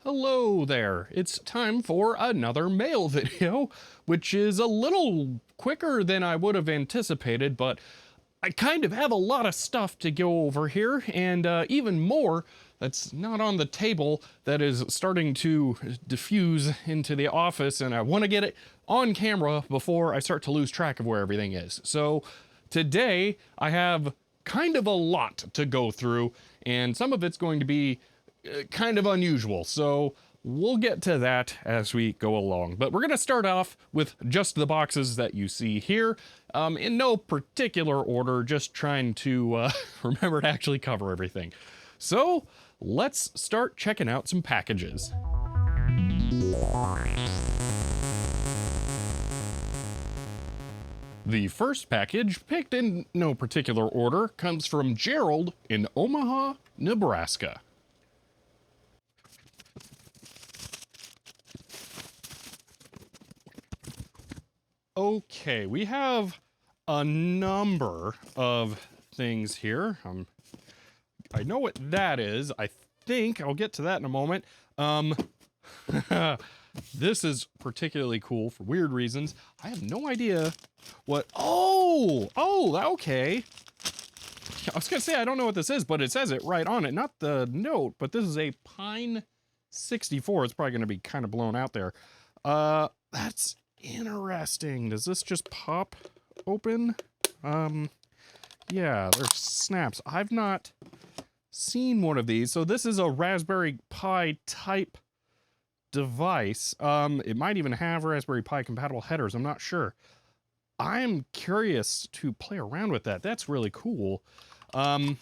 Hello there. It's time for another mail video, which is a little quicker than I would have anticipated, but I kind of have a lot of stuff to go over here, and even more that's not on the table that is starting to diffuse into the office, and I want to get it on camera before I start to lose track of where everything is. So today I have kind of a lot to go through, and some of it's going to be kind of unusual, so we'll get to that as we go along. But we're going to start off with just the boxes that you see here, in no particular order, just trying to remember to actually cover everything. So let's start checking out some packages. The first package, picked in no particular order, comes from Gerald in Omaha, Nebraska. Okay, we have a number of things here. I know what that is. I think I'll get to that in a moment. This is particularly cool for weird reasons. I have no idea what. Oh, okay. I was gonna say I don't know what this is, but it says it right on it. Not the note, but this is a Pine 64. It's probably gonna be kind of blown out there. That's interesting. Does this just pop open? Yeah, there's snaps. I've not seen one of these. So this is a Raspberry Pi type device. It might even have Raspberry Pi compatible headers. I'm not sure. I'm curious to play around with that. That's really cool. I'm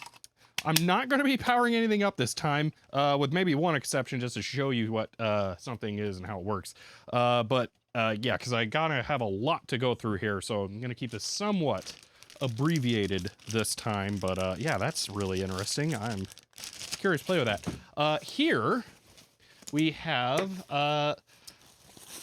not going to be powering anything up this time, with maybe one exception just to show you what something is and how it works. Yeah, because I gotta have a lot to go through here, so I'm gonna keep this somewhat abbreviated this time, but yeah, that's really interesting. I'm curious to play with that. Here we have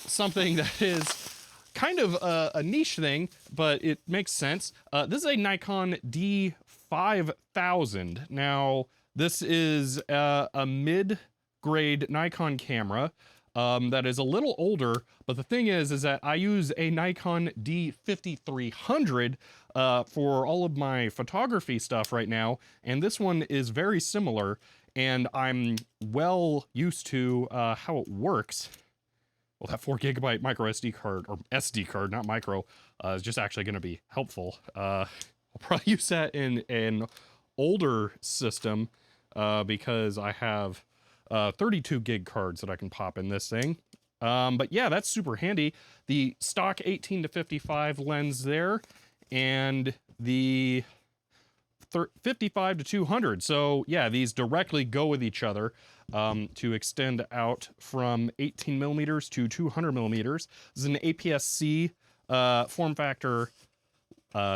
something that is kind of a niche thing, but it makes sense. This is a Nikon D5000. Now, this is a mid-grade Nikon camera. That is a little older, but the thing is that I use a Nikon D5300 for all of my photography stuff right now, and this one is very similar, and I'm well used to how it works. Well, that 4GB micro SD card, or SD card, not micro, is just actually going to be helpful. I'll probably use that in an older system because I have 32 gig cards that I can pop in this thing. But yeah, that's super handy. The stock 18 to 55 lens there, and the 55 to 200. So yeah, these directly go with each other to extend out from 18 millimeters to 200 millimeters. This is an APS-C form factor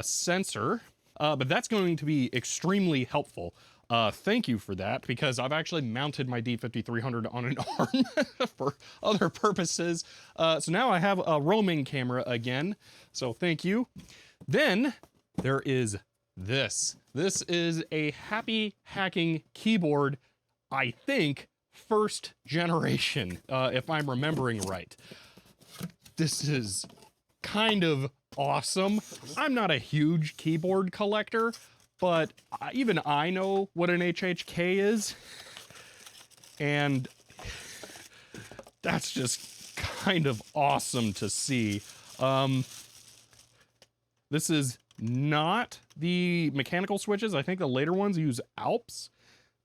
sensor, but that's going to be extremely helpful. Thank you for that, because I've actually mounted my D5300 on an arm for other purposes. So now I have a roaming camera again. So thank you. Then there is this. This is a Happy Hacking keyboard, I think, first generation, if I'm remembering right. This is kind of awesome. I'm not a huge keyboard collector, but even I know what an HHK is, and that's just kind of awesome to see. This is not the mechanical switches. I think the later ones use Alps,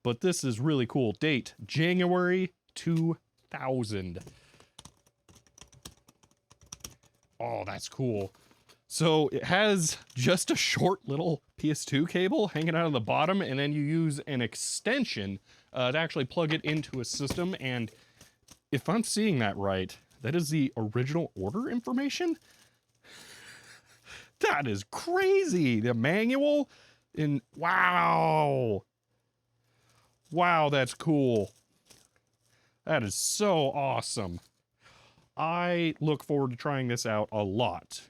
but this is really cool. Date, January 2000. Oh, that's cool. So it has just a short little PS2 cable hanging out of the bottom, and then you use an extension to actually plug it into a system. And if I'm seeing that right, that is the original order information? That is crazy. The manual in, wow. Wow, that's cool. That is so awesome. I look forward to trying this out a lot.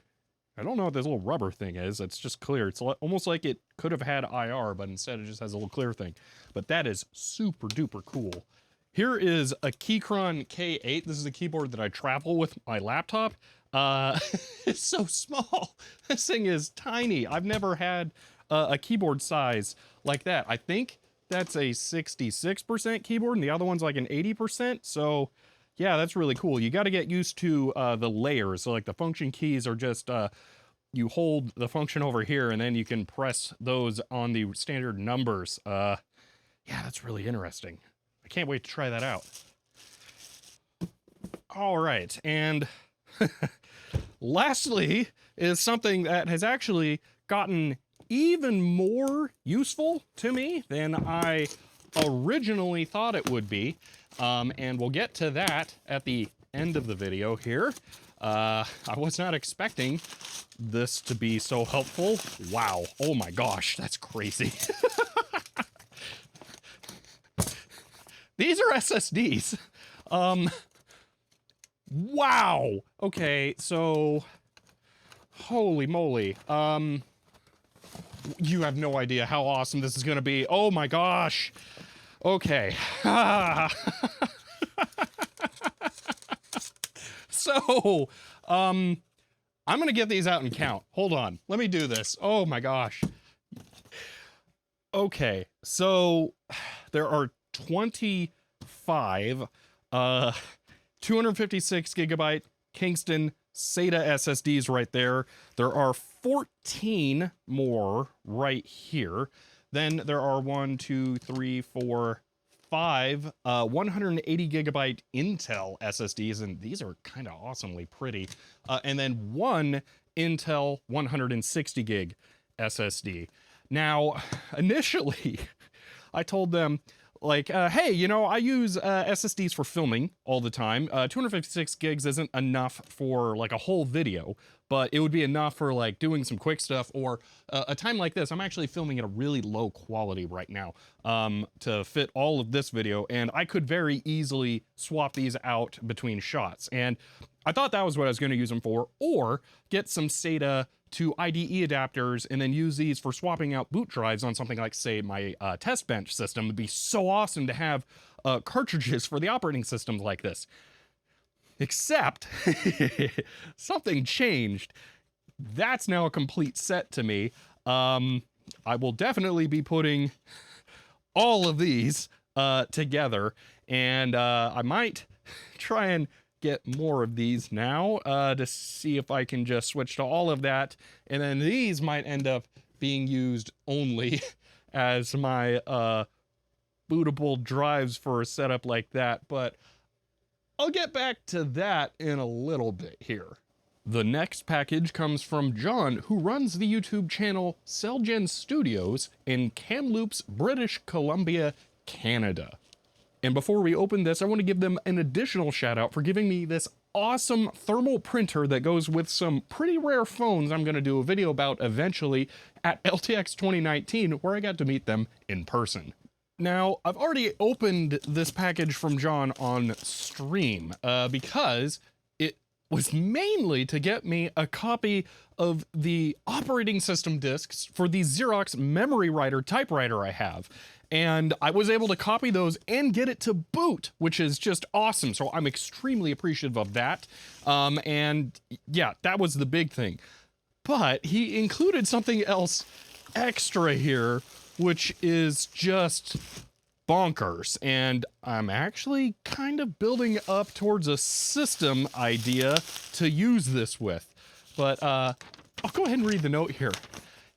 I don't know what this little rubber thing is. It's just clear. It's almost like it could have had IR, but instead it just has a little clear thing. But that is super duper cool. Here is a Keychron K8. This is a keyboard that I travel with my laptop. It's so small. This thing is tiny. I've never had a keyboard size like that. I think that's a 66% keyboard and the other one's like an 80%. So yeah, that's really cool. You got to get used to the layers. So like the function keys are just, you hold the function over here and then you can press those on the standard numbers. Yeah, that's really interesting. I can't wait to try that out. All right, and lastly is something that has actually gotten even more useful to me than I originally thought it would be. And we'll get to that at the end of the video here. I was not expecting this to be so helpful. Wow, oh my gosh, that's crazy. These are SSDs. Wow. Okay, so holy moly. You have no idea how awesome this is gonna be. Oh my gosh. Okay. So, I'm gonna get these out and count. Hold on. Let me do this. Oh my gosh. Okay, so there are 25 256 gigabyte Kingston SATA SSDs right there. There are 14 more right here. Then there are 1, 2, 3, 4, 5 180 gigabyte Intel SSDs, and these are kind of awesomely pretty. And then one Intel 160 gig SSD. Now, initially, I told them, like, hey, you know, I use SSDs for filming all the time. 256 gigs isn't enough for like a whole video, but it would be enough for like doing some quick stuff or a time like this. I'm actually filming at a really low quality right now to fit all of this video, and I could very easily swap these out between shots. And I thought that was what I was going to use them for, or get some SATA to IDE adapters and then use these for swapping out boot drives on something like, say, my test bench system. It'd be so awesome to have cartridges for the operating systems like this. Except something changed. That's now a complete set to me. I will definitely be putting all of these together, and I might try and get more of these now to see if I can just switch to all of that, and then these might end up being used only as my bootable drives for a setup like that, but I'll get back to that in a little bit here. The next package comes from John, who runs the YouTube channel Cellgen Studios in Kamloops, British Columbia, Canada. And before we open this, I want to give them an additional shout out for giving me this awesome thermal printer that goes with some pretty rare phones I'm going to do a video about eventually at LTX 2019, where I got to meet them in person. Now, I've already opened this package from John on stream because it was mainly to get me a copy of the operating system discs for the Xerox memory writer typewriter I have. And I was able to copy those and get it to boot, which is just awesome. So I'm extremely appreciative of that. And yeah, that was the big thing. But he included something else extra here, which is just bonkers. And I'm actually kind of building up towards a system idea to use this with. But I'll go ahead and read the note here.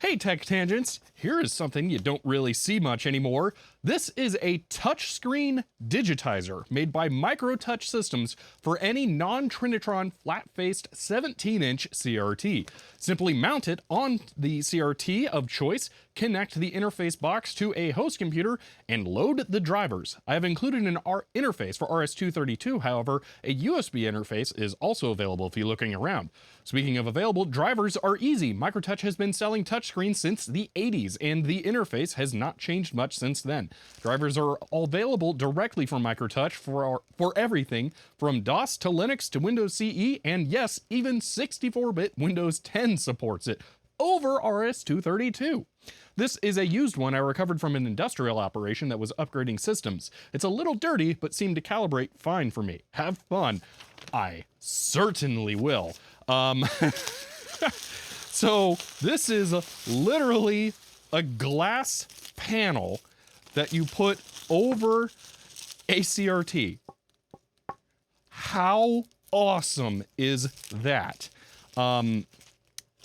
Hey Tech Tangents, here is something you don't really see much anymore. This is a touchscreen digitizer made by Microtouch Systems for any non-Trinitron flat-faced 17-inch CRT. Simply mount it on the CRT of choice, connect the interface box to a host computer, and load the drivers. I have included an interface for RS-232, however, a USB interface is also available if you're looking around. Speaking of available, drivers are easy. Microtouch has been selling touchscreens since the 80s, and the interface has not changed much since then. Drivers are all available directly from Microtouch for everything from DOS to Linux to Windows CE, and yes, even 64-bit Windows 10 supports it over RS-232. This is a used one I recovered from an industrial operation that was upgrading systems. It's a little dirty, but seemed to calibrate fine for me. Have fun. I certainly will. So this is literally a glass panel that you put over a CRT. How awesome is that?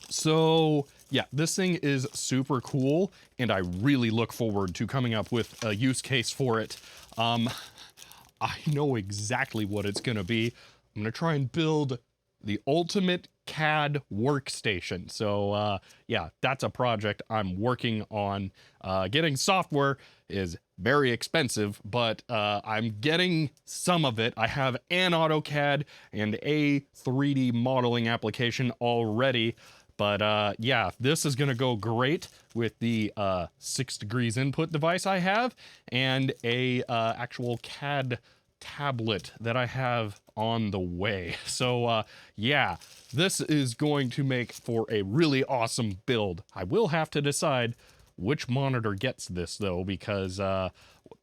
So yeah, this thing is super cool, and I really look forward to coming up with a use case for it. I know exactly what it's gonna be. I'm gonna try and build the ultimate CAD workstation. So yeah, that's a project I'm working on. Getting software is very expensive, but I'm getting some of it. I have an AutoCAD and a 3D modeling application already. But yeah, this is gonna go great with the 6 degrees input device I have and a actual CAD tablet that I have on the way. So yeah, this is going to make for a really awesome build. I will have to decide which monitor gets this though, because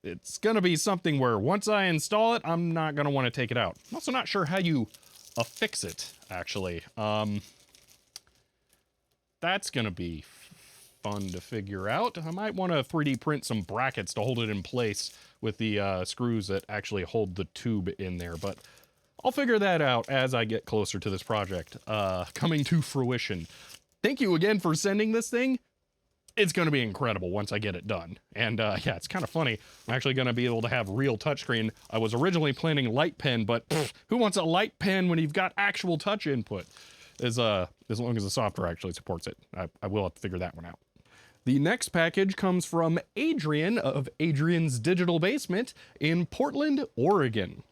it's gonna be something where once I install it, I'm not gonna want to take it out. I'm also not sure how you affix it, actually. That's gonna be fun to figure out. I might want to 3D print some brackets to hold it in place with the screws that actually hold the tube in there, but I'll figure that out as I get closer to this project coming to fruition. Thank you again for sending this thing. It's going to be incredible once I get it done. And yeah, it's kind of funny. I'm actually going to be able to have real touchscreen. I was originally planning light pen, but who wants a light pen when you've got actual touch input? As long as the software actually supports it. I will have to figure that one out. The next package comes from Adrian of Adrian's Digital Basement in Portland, Oregon.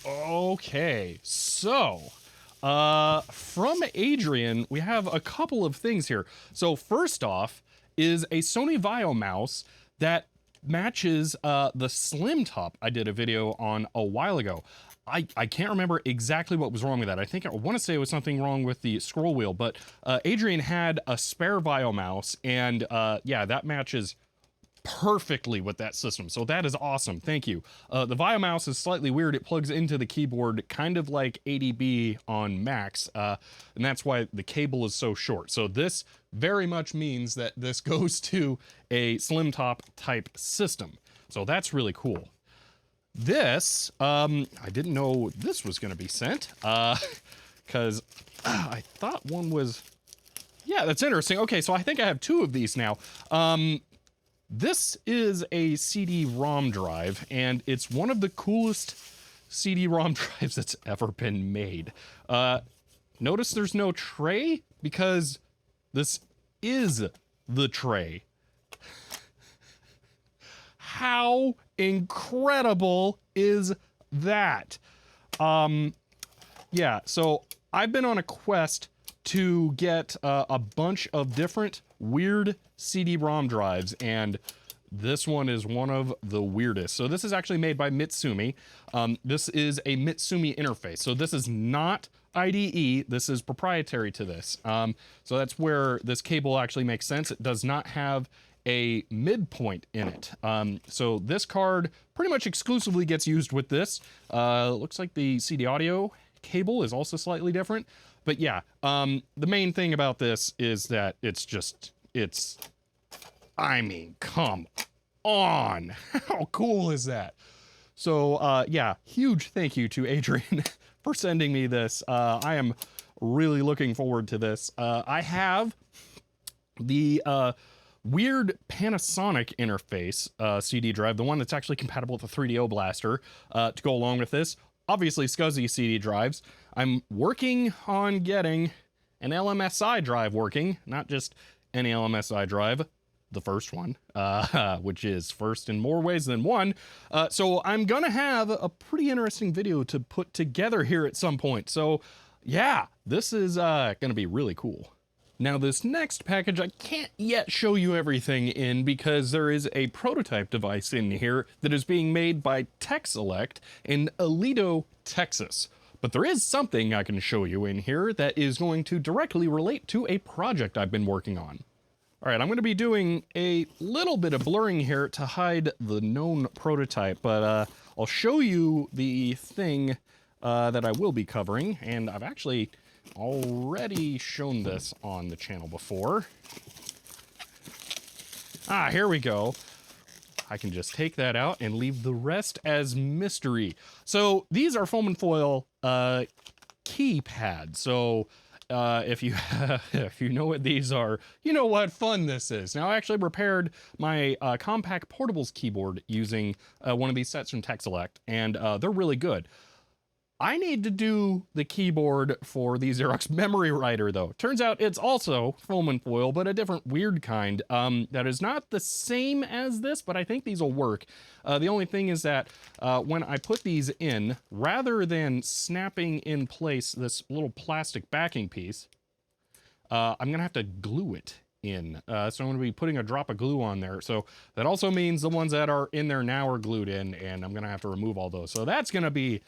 Okay, so from Adrian, we have a couple of things here. So first off is a Sony Vaio mouse that matches the Slim Top I did a video on a while ago. I can't remember exactly what was wrong with that. I want to say it was something wrong with the scroll wheel, but Adrian had a spare Vaio mouse, and yeah, that matches perfectly with that system. So that is awesome. Thank you. The Vaio mouse is slightly weird. It plugs into the keyboard kind of like ADB on Macs, and that's why the cable is so short. So this very much means that this goes to a Slim Top type system. So that's really cool. This, I didn't know this was going to be sent, because I thought one was, yeah, that's interesting. Okay, so I think I have two of these now. This is a CD-ROM drive, and it's one of the coolest CD-ROM drives that's ever been made. Notice there's no tray, because this is the tray. How incredible is that? Yeah, so I've been on a quest to get a bunch of different weird CD-ROM drives, and this one is one of the weirdest. So this is actually made by Mitsumi. This is a Mitsumi interface. So this is not IDE, this is proprietary to this. So that's where this cable actually makes sense. It does not have a midpoint in it. So this card pretty much exclusively gets used with this. Looks like the CD audio cable is also slightly different. But yeah, the main thing about this is that I mean, come on. How cool is that? So yeah, huge thank you to Adrian for sending me this. I am really looking forward to this. I have the weird Panasonic interface CD drive, the one that's actually compatible with the 3DO Blaster, to go along with this. Obviously SCSI CD drives. I'm working on getting an LMSI drive working, not just any LMSI drive, the first one, which is first in more ways than one. So I'm gonna have a pretty interesting video to put together here at some point. So yeah, this is gonna be really cool. Now this next package, I can't yet show you everything in because there is a prototype device in here that is being made by TechSelect in Aledo, Texas. But there is something I can show you in here that is going to directly relate to a project I've been working on. All right, I'm going to be doing a little bit of blurring here to hide the known prototype, but I'll show you the thing that I will be covering, and I've actually already shown this on the channel before. Ah, here we go. I can just take that out and leave the rest as mystery. So these are foam and foil keypads. So if you if you know what these are, you know what fun this is. Now I actually repaired my compact portables keyboard using one of these sets from Tech Select, and they're really good. I need to do the keyboard for the Xerox Memory Writer, though. Turns out it's also foam and foil, but a different weird kind that is not the same as this, but I think these will work. The only thing is that when I put these in, rather than snapping in place this little plastic backing piece, I'm going to have to glue it in. So I'm going to be putting a drop of glue on there. So that also means the ones that are in there now are glued in, and I'm going to have to remove all those. So that's going to be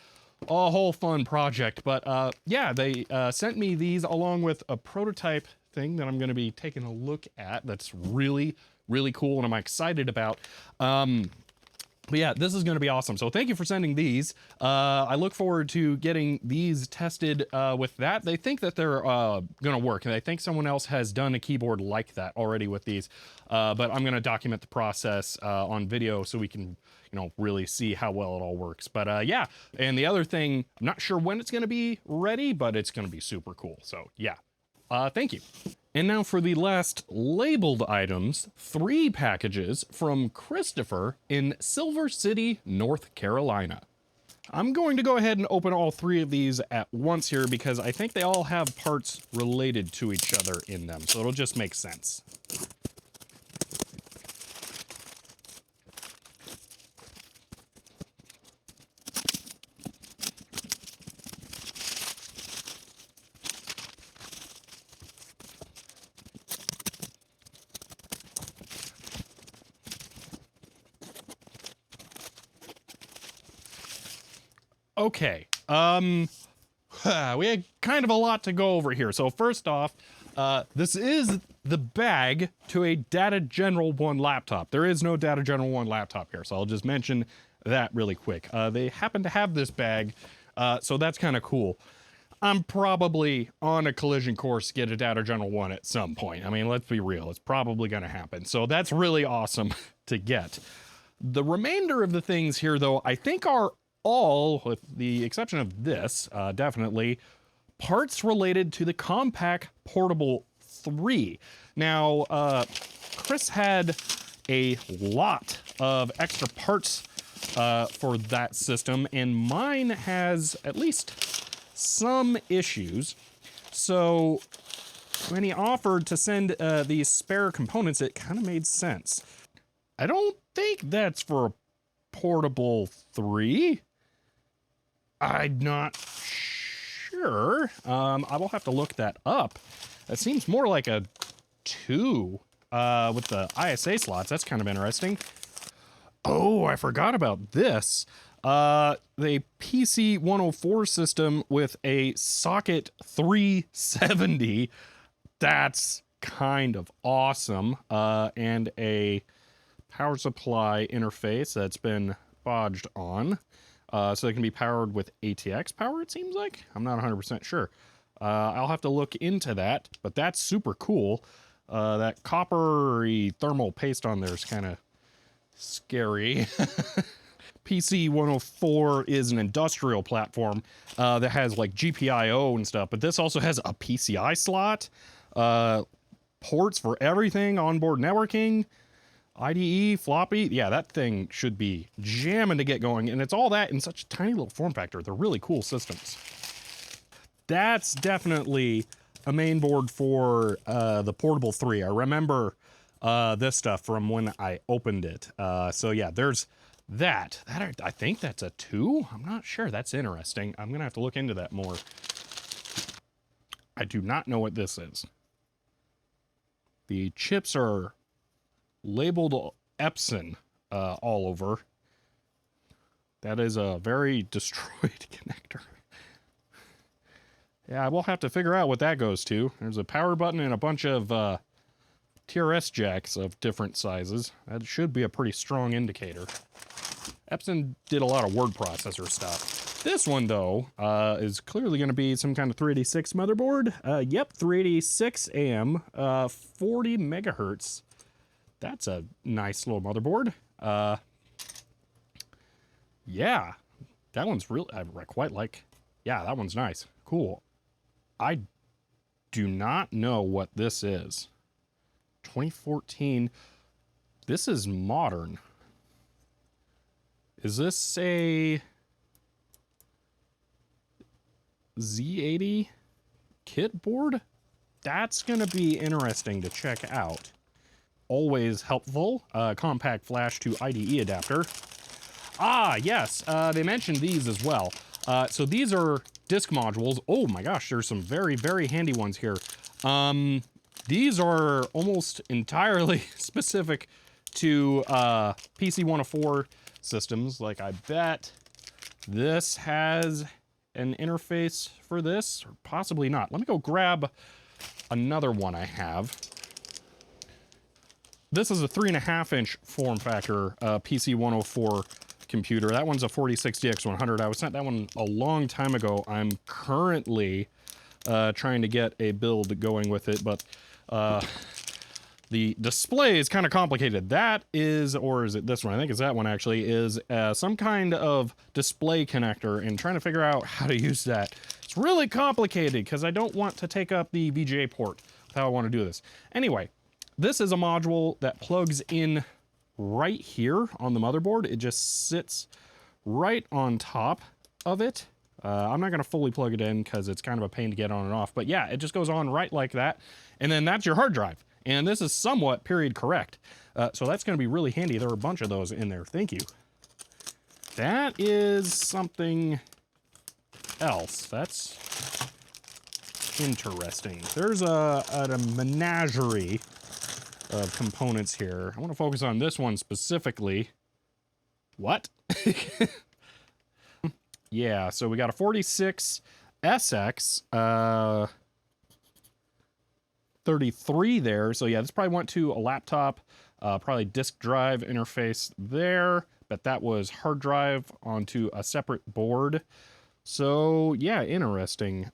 a whole fun project. But yeah, they sent me these along with a prototype thing that I'm going to be taking a look at. That's really, really cool, and I'm excited about. But yeah, this is going to be awesome. So thank you for sending these. I look forward to getting these tested with that. They think that they're going to work, and I think someone else has done a keyboard like that already with these. But I'm going to document the process on video so we can, you know, really see how well it all works. But yeah, and the other thing, I'm not sure when it's going to be ready, but it's going to be super cool. So yeah, thank you. And now for the last labeled items, 3 packages from Christopher in Silver City, North Carolina. I'm going to go ahead and open all 3 of these at once here because I think they all have parts related to each other in them, so it'll just make sense. Okay, we had kind of a lot to go over here. So first off, this is the bag to a Data General 1 laptop. There is no Data General 1 laptop here, so I'll just mention that really quick. They happen to have this bag, so that's kind of cool. I'm probably on a collision course to get a Data General 1 at some point. I mean, let's be real, it's probably going to happen. So that's really awesome to get. The remainder of the things here, though, I think are all, with the exception of this, definitely, parts related to the Compact Portable 3. Now, Chris had a lot of extra parts for that system, and mine has at least some issues. So when he offered to send these spare components, it kind of made sense. I don't think that's for a Portable 3. I'm not sure. I will have to look that up. It seems more like a 2 with the ISA slots. That's kind of interesting. Oh, I forgot about this. The PC 104 system with a socket 370. That's kind of awesome. And a power supply interface that's been bodged on. So it can be powered with ATX power, it seems like. I'm not 100% sure. I'll have to look into that, but that's super cool. That coppery thermal paste on there is kind of scary. PC 104 is an industrial platform that has like GPIO and stuff, but this also has a PCI slot, ports for everything, onboard networking, IDE, floppy. Yeah, that thing should be jamming to get going, and it's all that in such a tiny little form factor. They're really cool systems. That's definitely a main board for the Portable 3. I remember this stuff from when I opened it. So yeah, there's that. I think that's a 2. I'm not sure. That's interesting. I'm gonna have to look into that more. I do not know what this is. The chips are labeled Epson all over. That is a very destroyed connector. Yeah, we'll have to figure out what that goes to. There's a power button and a bunch of TRS jacks of different sizes. That should be a pretty strong indicator. Epson did a lot of word processor stuff. This one, though, is clearly going to be some kind of 386 motherboard. Yep, 386 AM, 40 megahertz. That's a nice little motherboard. Yeah, that one's real. I quite like. Yeah, that one's nice. Cool. I do not know what this is. 2014. This is modern. Is this a Z80 kit board? That's gonna be interesting to check out. Always helpful. Compact flash to IDE adapter. Ah, yes, they mentioned these as well. So these are disk modules. Oh my gosh, there's some very, very handy ones here. These are almost entirely specific to PC 104 systems. Like, I bet this has an interface for this, or possibly not. Let me go grab another one I have. This is a 3.5-inch form factor PC 104 computer. That one's a 46DX100. I was sent that one a long time ago. I'm currently trying to get a build going with it, but the display is kind of complicated. That is, or is it this one? I think it's that one actually, is some kind of display connector, and trying to figure out how to use that. It's really complicated because I don't want to take up the VGA port with how I want to do this. Anyway, this is a module that plugs in right here on the motherboard. It just sits right on top of it. I'm not gonna fully plug it in because it's kind of a pain to get on and off, but yeah, it just goes on right like that. And then that's your hard drive. And this is somewhat period correct. So that's gonna be really handy. There are a bunch of those in there. Thank you. That is something else. That's interesting. There's a menagerie of components here. I want to focus on this one specifically. What? Yeah, so we got a 46 SX 33 there. So yeah, this probably went to a laptop, probably disk drive interface there, but that was hard drive onto a separate board. So yeah, interesting.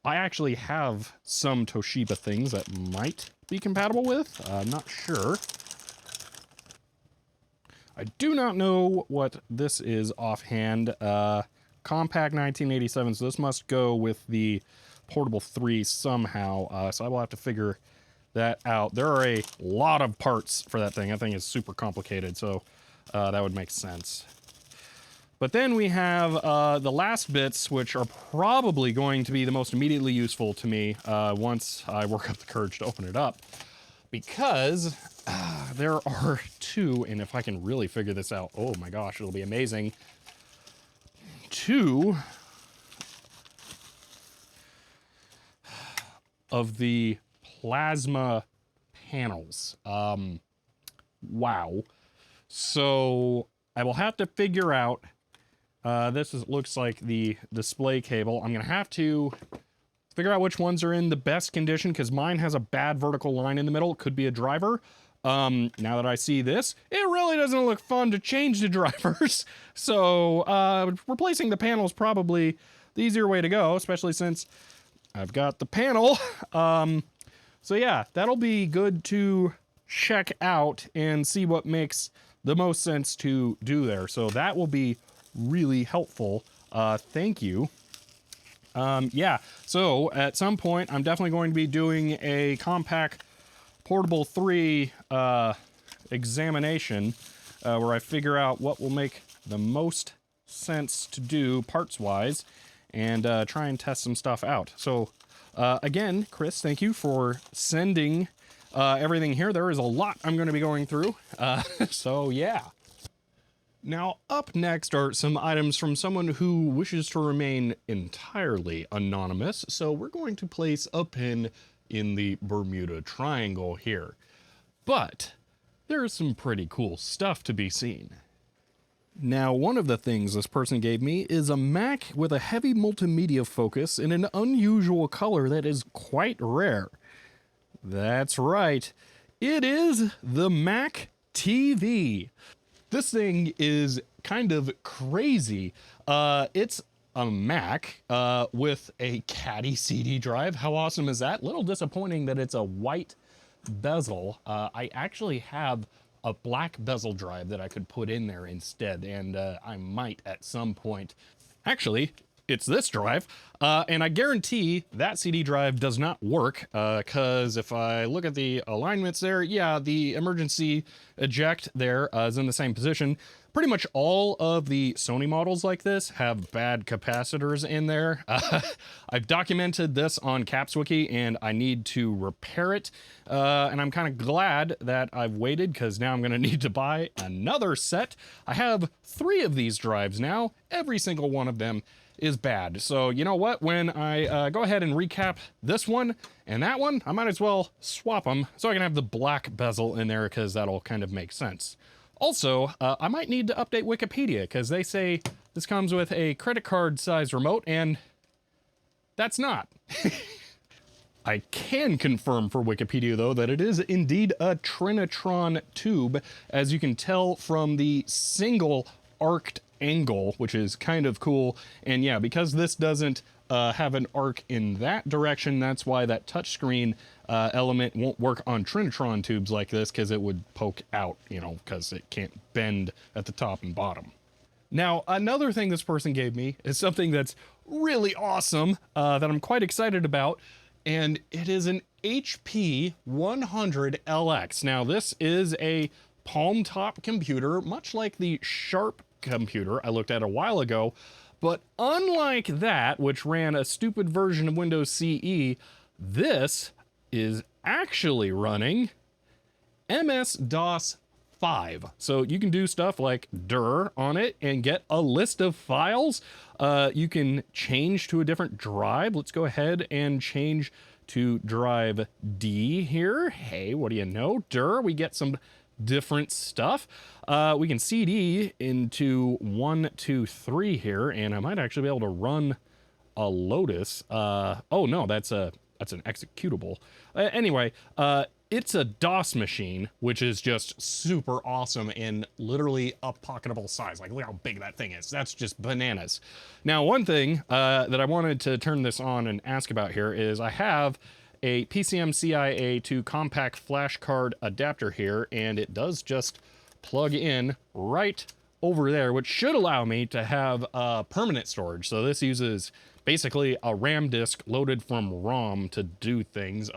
I actually have some Toshiba things that might be compatible with. I'm not sure. I do not know what this is offhand. Compact 1987, so this must go with the Portable 3 somehow. So I will have to figure that out. There are a lot of parts for that thing. That thing is super complicated, so that would make sense. But then we have the last bits, which are probably going to be the most immediately useful to me once I work up the courage to open it up. Because there are two, and if I can really figure this out, oh my gosh, it'll be amazing. Two of the plasma panels. Wow. So I will have to figure out. Looks like the display cable. I'm gonna have to figure out which ones are in the best condition because mine has a bad vertical line in the middle. It could be a driver. Now that I see this, it really doesn't look fun to change the drivers. So replacing the panel is probably the easier way to go, especially since I've got the panel. So yeah, that'll be good to check out and see what makes the most sense to do there. So that will be really helpful. Thank you. Yeah, so at some point, I'm definitely going to be doing a compact Portable 3 examination where I figure out what will make the most sense to do parts-wise and try and test some stuff out. So again, Chris, thank you for sending everything here. There is a lot I'm going to be going through. So yeah. Now, up next are some items from someone who wishes to remain entirely anonymous, so we're going to place a pin in the Bermuda Triangle here. But there is some pretty cool stuff to be seen. Now, one of the things this person gave me is a Mac with a heavy multimedia focus in an unusual color that is quite rare. That's right. It is the Mac TV. This thing is kind of crazy. It's a Mac with a caddy CD drive. How awesome is that? Little disappointing that it's a white bezel. I actually have a black bezel drive that I could put in there instead, and I might at some point. Actually, it's this drive, and I guarantee that CD drive does not work, because if I look at the alignments there, yeah, the emergency eject there is in the same position. Pretty much all of the Sony models like this have bad capacitors in there. I've documented this on CapsWiki, and I need to repair it, and I'm kind of glad that I've waited, because now I'm going to need to buy another set. I have 3 of these drives now. Every single one of them is bad. So you know what? When I go ahead and recap this one and that one, I might as well swap them so I can have the black bezel in there, because that'll kind of make sense. Also, I might need to update Wikipedia, because they say this comes with a credit card size remote, and that's not. I can confirm for Wikipedia, though, that it is indeed a Trinitron tube, as you can tell from the single arced angle, which is kind of cool. And yeah, because this doesn't have an arc in that direction, that's why that touchscreen element won't work on Trinitron tubes like this, because it would poke out, you know, because it can't bend at the top and bottom. Now, another thing this person gave me is something that's really awesome that I'm quite excited about, and it is an HP 100LX. Now, this is a palm top computer, much like the Sharp computer I looked at a while ago, but unlike that, which ran a stupid version of Windows CE, this is actually running MS-DOS 5. So you can do stuff like dir on it and get a list of files. You can change to a different drive. Let's go ahead and change to drive D here. Hey, what do you know? Dir, we get some different stuff. We can CD into 1, 2, 3 here, and I might actually be able to run a Lotus. Oh no, that's an executable. Anyway, it's a DOS machine, which is just super awesome in literally a pocketable size. Like, look how big that thing is. That's just bananas. Now, one thing that I wanted to turn this on and ask about here is I have a PCMCIA to compact flash card adapter here, and it does just plug in right over there, which should allow me to have permanent storage. So this uses basically a RAM disk loaded from ROM to do things.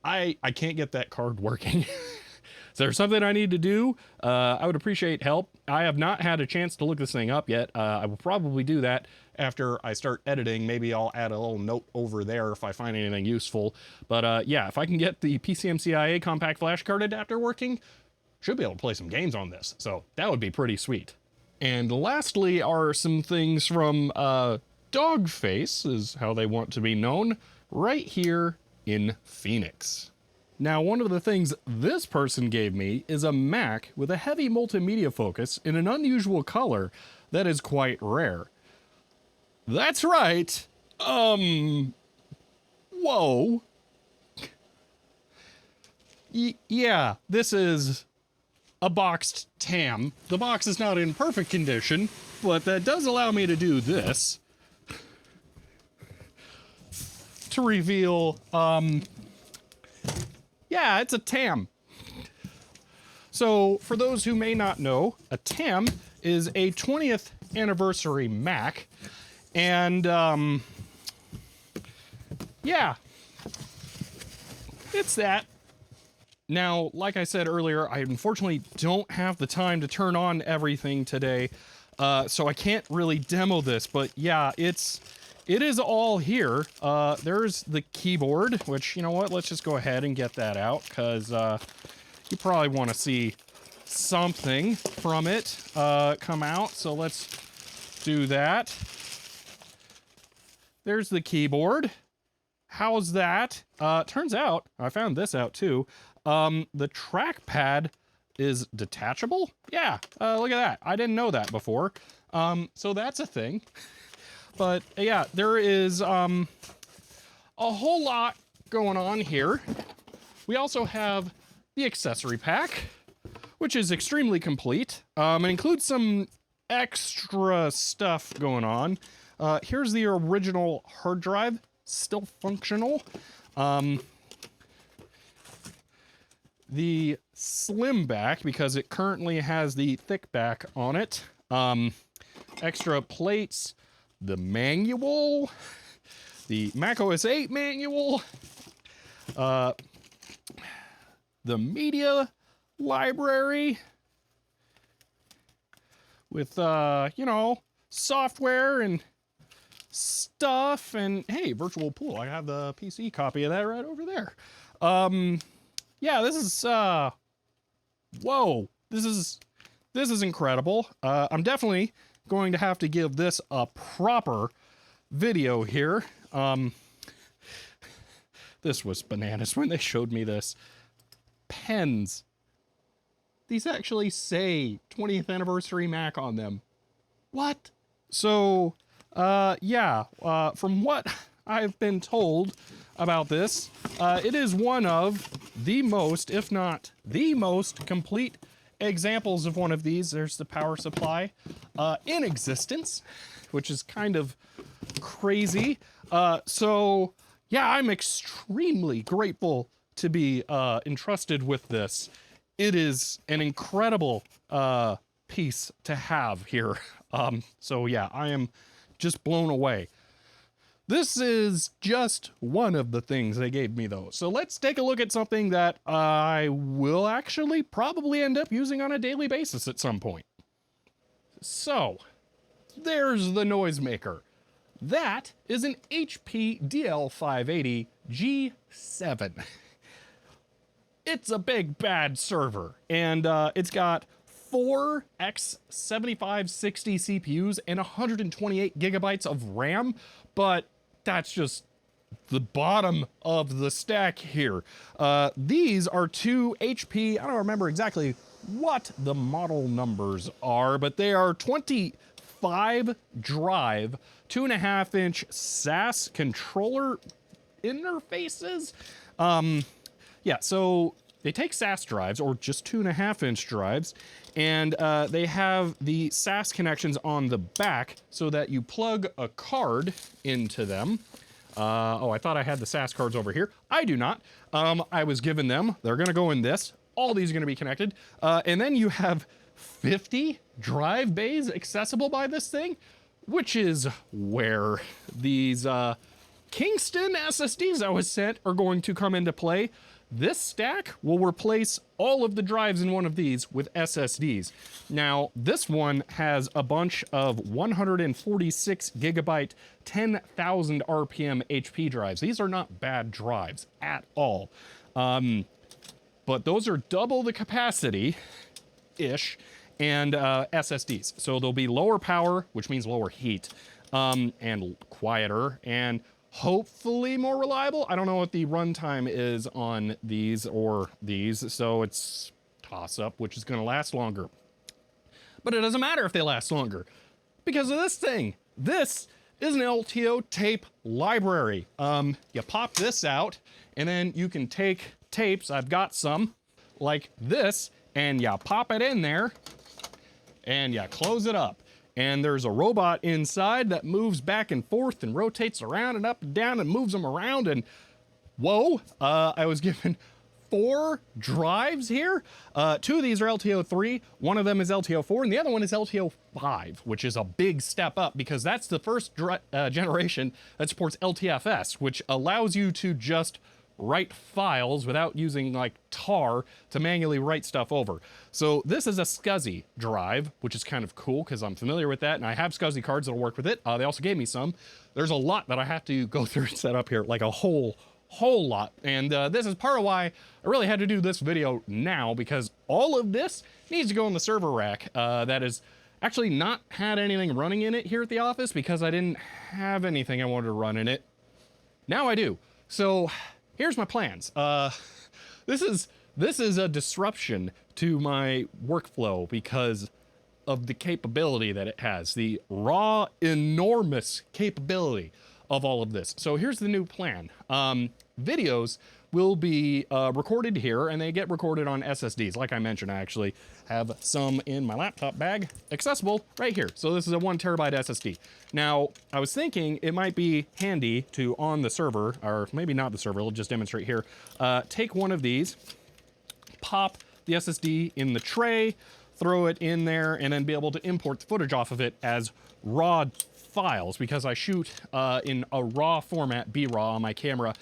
I can't get that card working. Is there something I need to do? I would appreciate help. I have not had a chance to look this thing up yet. I will probably do that after I start editing. Maybe I'll add a little note over there if I find anything useful. But yeah, if I can get the PCMCIA compact flash card adapter working, should be able to play some games on this. So that would be pretty sweet. And lastly are some things from Dogface, is how they want to be known, right here in Phoenix. Now, one of the things this person gave me is a Mac with a heavy multimedia focus in an unusual color that is quite rare. That's right. Whoa. Yeah, this is a boxed TAM. The box is not in perfect condition, but that does allow me to do this. To reveal, yeah, it's a TAM. So for those who may not know, a TAM is a 20th anniversary Mac. And yeah, it's that. Now, like I said earlier, I unfortunately don't have the time to turn on everything today. So I can't really demo this, but yeah, it is all here. There's the keyboard, which, you know what, let's just go ahead and get that out, because you probably want to see something from it come out. So let's do that. There's the keyboard. How's that? Turns out, I found this out too. The trackpad is detachable. Yeah, look at that. I didn't know that before. So that's a thing. But yeah, there is a whole lot going on here. We also have the accessory pack, which is extremely complete. It includes some extra stuff going on. Here's the original hard drive, still functional. The slim back, because it currently has the thick back on it. Extra plates, the manual, the macOS 8 manual, the media library with, you know, software and stuff. And hey, virtual pool. I have the PC copy of that right over there. Yeah, this is, whoa, this is incredible. I'm definitely going to have to give this a proper video here. This was bananas when they showed me this. Pens. These actually say 20th anniversary Mac on them. What? So, yeah, from what I've been told about this, it is one of the most, if not the most complete examples of one of these. There's the power supply in existence, which is kind of crazy. So yeah, I'm extremely grateful to be entrusted with this. It is an incredible piece to have here. So yeah, I am just blown away. This is just one of the things they gave me though. So let's take a look at something that I will actually probably end up using on a daily basis at some point. So there's the noisemaker. That is an HP DL580 G7. It's a big bad server, and it's got 4 X7560 CPUs and 128 gigabytes of RAM, but that's just the bottom of the stack here. These are 2 HP, I don't remember exactly what the model numbers are, but they are 25 drive, 2.5-inch SAS controller interfaces. Yeah, so they take SAS drives, or just 2.5-inch drives, and they have the SAS connections on the back so that you plug a card into them. Oh, I thought I had the SAS cards over here. I do not. I was given them. They're gonna go in this. All these are gonna be connected. And then you have 50 drive bays accessible by this thing, which is where these Kingston SSDs I was sent are going to come into play. This stack will replace all of the drives in one of these with SSDs. Now, this one has a bunch of 146 gigabyte, 10,000 RPM HP drives. These are not bad drives at all. But those are double the capacity-ish, and SSDs. So they'll be lower power, which means lower heat, and quieter, and hopefully more reliable. I don't know what the runtime is on these or these, so it's toss-up, which is gonna last longer. But it doesn't matter if they last longer, because of this thing. This is an LTO tape library. You pop this out, and then you can take tapes, I've got some, like this, and you pop it in there, and you close it up. And there's a robot inside that moves back and forth and rotates around and up and down and moves them around. And whoa, I was given 4 drives here. 2 of these are LTO3, one of them is LTO4, and the other one is LTO5, which is a big step up because that's the first generation that supports LTFS, which allows you to just write files without using like tar to manually write stuff over. So this is a SCSI drive, which is kind of cool because I'm familiar with that and I have SCSI cards that'll work with it. They also gave me some. There's a lot that I have to go through and set up here, like a whole lot. And this is part of why I really had to do this video now, because all of this needs to go in the server rack that is actually not had anything running in it here at the office because I didn't have anything I wanted to run in it. Now I do. So here's my plans. This is this is a disruption to my workflow because of the capability that it has, the raw, enormous capability of all of this. So here's the new plan. Videos will be recorded here, and they get recorded on SSDs. Like I mentioned, I actually have some in my laptop bag, accessible right here. So this is a 1 terabyte SSD. Now, I was thinking it might be handy to, on the server, or maybe not the server, I'll just demonstrate here, take one of these, pop the SSD in the tray, throw it in there, and then be able to import the footage off of it as raw files, because I shoot in a raw format, B-RAW, on my camera.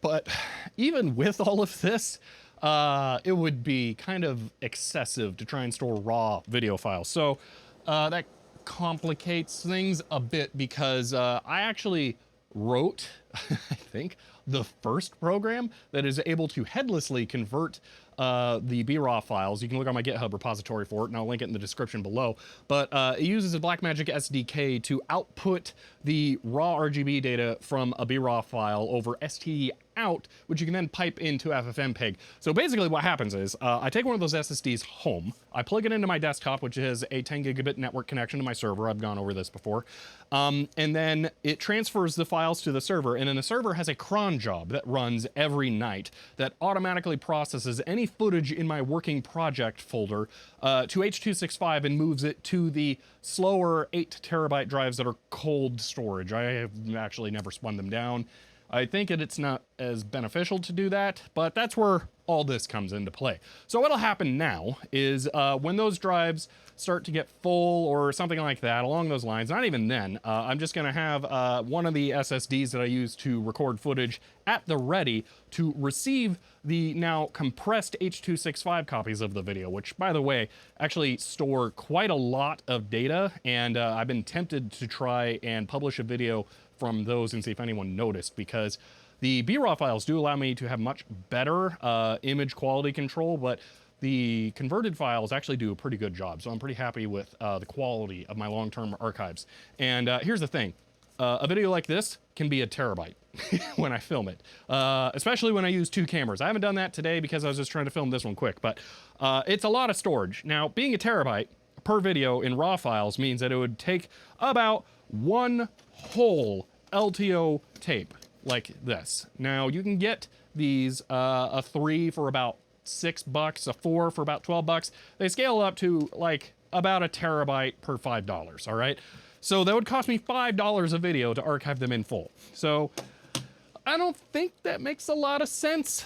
But even with all of this, it would be kind of excessive to try and store raw video files. So that complicates things a bit, because I actually wrote, I think, the first program that is able to headlessly convert the B-RAW files. You can look on my GitHub repository for it, and I'll link it in the description below. But it uses a Blackmagic SDK to output the raw RGB data from a B-RAW file over STD out, which you can then pipe into FFmpeg. So basically what happens is I take one of those SSDs home, I plug it into my desktop, which has a 10 gigabit network connection to my server. I've gone over this before. And then it transfers the files to the server, and then the server has a cron job that runs every night that automatically processes any footage in my working project folder to H.265 and moves it to the slower 8 terabyte drives that are cold storage. I have actually never spun them down. I think it's not as beneficial to do that, but that's where all this comes into play. So what'll happen now is when those drives start to get full or something like that along those lines, not even then, I'm just gonna have one of the SSDs that I use to record footage at the ready to receive the now compressed H.265 copies of the video, which, by the way, actually store quite a lot of data, and I've been tempted to try and publish a video from those and see if anyone noticed, because the B-RAW files do allow me to have much better image quality control, but the converted files actually do a pretty good job. So I'm pretty happy with the quality of my long-term archives. And here's the thing. A video like this can be a terabyte when I film it, especially when I use 2 cameras. I haven't done that today because I was just trying to film this one quick, but it's a lot of storage. Now, being a terabyte per video in RAW files means that it would take about 1 whole LTO tape like this. Now, you can get these, a 3 for about $6, a 4 for about $12. They scale up to like about a terabyte per $5, all right? So that would cost me $5 a video to archive them in full. So I don't think that makes a lot of sense,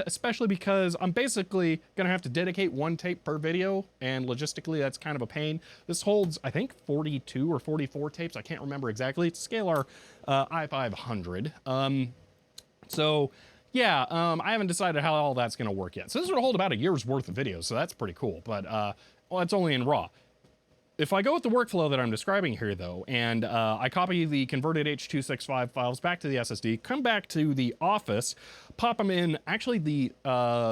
especially because I'm basically gonna have to dedicate 1 tape per video, and logistically that's kind of a pain. This holds, I think, 42 or 44 tapes. I can't remember exactly. It's Scalar i500. So yeah, I haven't decided how all that's gonna work yet. So this would hold about a year's worth of videos, so that's pretty cool, but well, it's only in RAW. If I go with the workflow that I'm describing here, though, and I copy the converted H.265 files back to the SSD, come back to the office, pop them in, actually the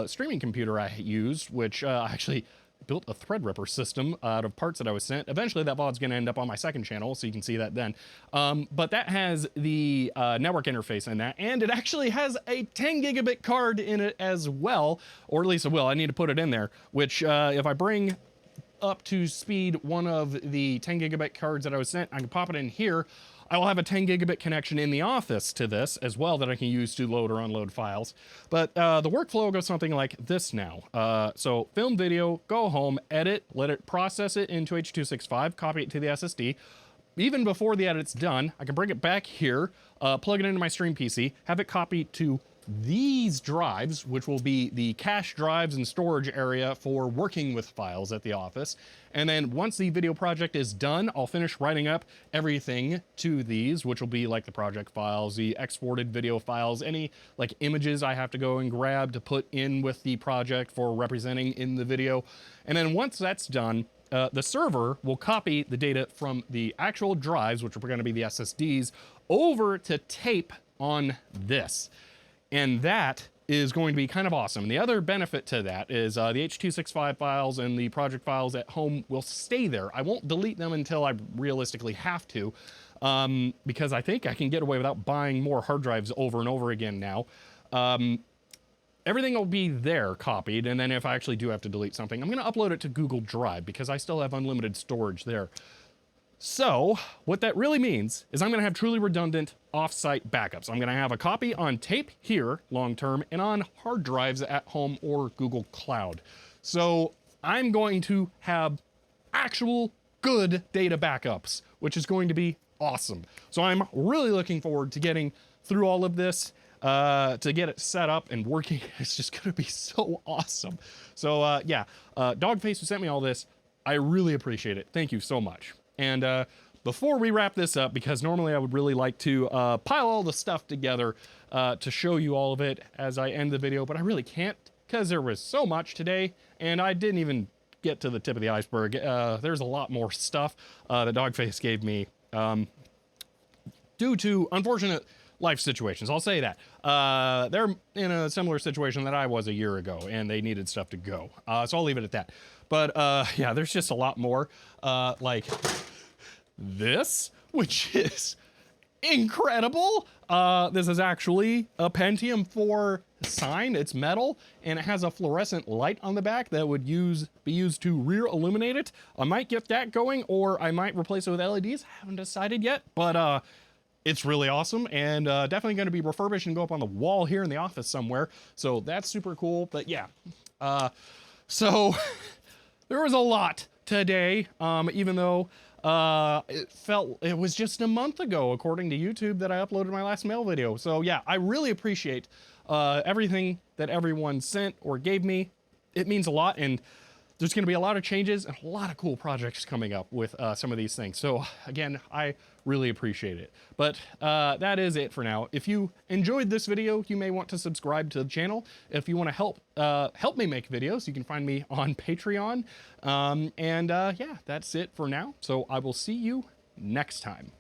streaming computer I use, which I actually built a Threadripper system out of parts that I was sent. Eventually that VOD's gonna end up on my second channel, so you can see that then. But that has the network interface in that, and it actually has a 10 gigabit card in it as well, or at least it will. I need to put it in there, which if I bring up to speed one of the 10 gigabit cards that I was sent, I can pop it in here. I will have a 10 gigabit connection in the office to this as well that I can use to load or unload files. But the workflow goes something like this now. So film video, go home, edit, let it process it into H.265, copy it to the SSD. Even before the edit's done, I can bring it back here, plug it into my stream PC, have it copy to these drives, which will be the cache drives and storage area for working with files at the office. And then once the video project is done, I'll finish writing up everything to these, which will be like the project files, the exported video files, any like images I have to go and grab to put in with the project for representing in the video. And then once that's done, the server will copy the data from the actual drives, which are going to be the SSDs, over to tape on this. And that is going to be kind of awesome. And the other benefit to that is the H.265 files and the project files at home will stay there. I won't delete them until I realistically have to, because I think I can get away without buying more hard drives over and over again now. everything will be there copied. And then if I actually do have to delete something, I'm going to upload it to Google Drive because I still have unlimited storage there. So what that really means is I'm going to have truly redundant off-site backups. I'm going to have a copy on tape here long-term and on hard drives at home or Google Cloud. So I'm going to have actual good data backups, which is going to be awesome. So I'm really looking forward to getting through all of this, to get it set up and working. It's just going to be so awesome. So yeah, Dogface who sent me all this, I really appreciate it. Thank you so much. And before we wrap this up, because normally I would really like to pile all the stuff together to show you all of it as I end the video, but I really can't because there was so much today and I didn't even get to the tip of the iceberg. There's a lot more stuff that Dogface gave me due to unfortunate life situations. I'll say that. They're in a similar situation that I was a year ago and they needed stuff to go. So I'll leave it at that. But yeah, there's just a lot more like this, which is incredible. This is actually a Pentium 4 sign. It's metal and it has a fluorescent light on the back that would be used to rear illuminate it. I might get that going or I might replace it with LEDs. I haven't decided yet, but it's really awesome and definitely going to be refurbished and go up on the wall here in the office somewhere. So that's super cool. But yeah, so there was a lot today, even though it was just a month ago, according to YouTube, that I uploaded my last mail video. So yeah, I really appreciate everything that everyone sent or gave me. It means a lot, and there's going to be a lot of changes and a lot of cool projects coming up with some of these things. So again, I really appreciate it. But that is it for now. If you enjoyed this video, you may want to subscribe to the channel. If you want to help me make videos, you can find me on Patreon. Yeah, that's it for now. So I will see you next time.